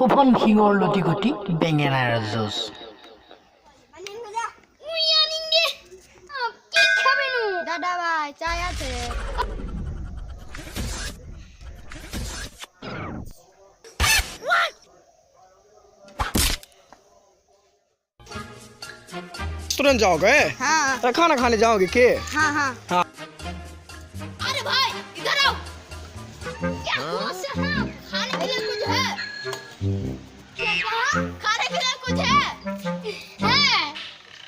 সোপন শিঙৰ লটি গটি বেঙেনাৰ জুচ দাদা ভাই চাই আছে रेस्टोरेंट जाओगे? हाँ खाना खाने जाओगे के? हाँ हाँ हाँ अरे भाई इधर आओ क्या हुआ से हाँ खाने के लिए कुछ है क्या कहा खाने के लिए कुछ है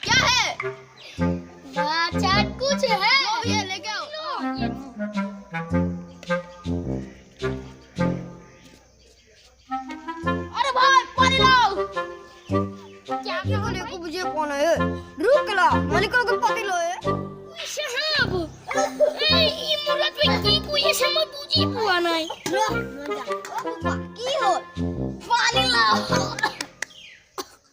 क्या है चाट कुछ है ये लेके आओ अरे भाई पानी लाओ क्या बोले को मुझे कौन है रुक ला मालिक को पानी लो है साहब এই মুরাদ ভাই কি কইছে মই বুঝি পোৱা নাই কি হল পানী লাও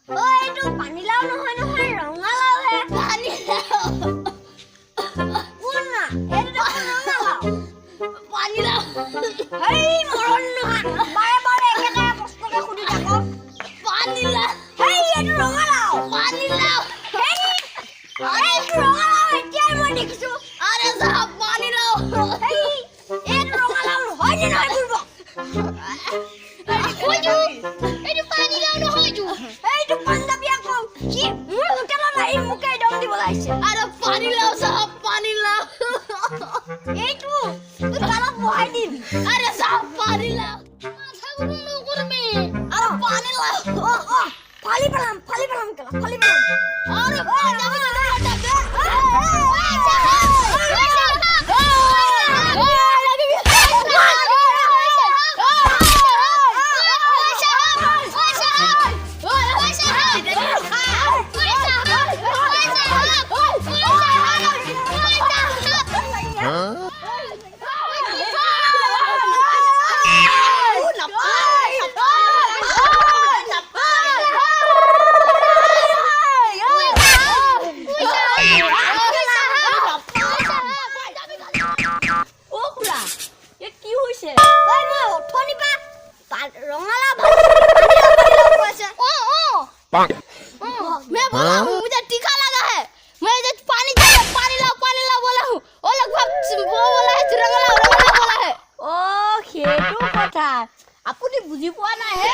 ও এটো পানী লাও নহয় নহয় ৰঙা লাও হে পানী লাও কোন না এটো ৰঙা লাও পানী লাও হেই মৰণ নহয় বাৰে বাৰে একেটা প্ৰশ্নকে সুধি থাকো পানী লাও হেই এটো ৰঙা লাও পানী লাও হেই এটো ৰঙা লাও এতিয়া মই দেখিছো আরে সাহেব পানি লাও এই এটো রঙা লাও হয় না নয় বলবো হইজু এটো পানি লাও না হইজু এইটো পাঞ্জাবি আকো কি মোর হোটেল নাই মুকে দম দিব লাইছে আরে পানি লাও সাহেব পানি লাও এইটো তুই কালা বহাই দিন আরে সাহেব পানি লাও মাথা গরম করবে আরে পানি লাও ও ফালি পেলাম কালা ফালি পেলাম আরে পাঞ্জাবি না হটাবে मैं बोला हूँ मुझे टीका लगा है मैं जो पानी लाओ बोला हूँ वो लगभग वो बोला है रंगला बोला है ओ खेतु কথা আপুনি বুজি পোৱা নাই হে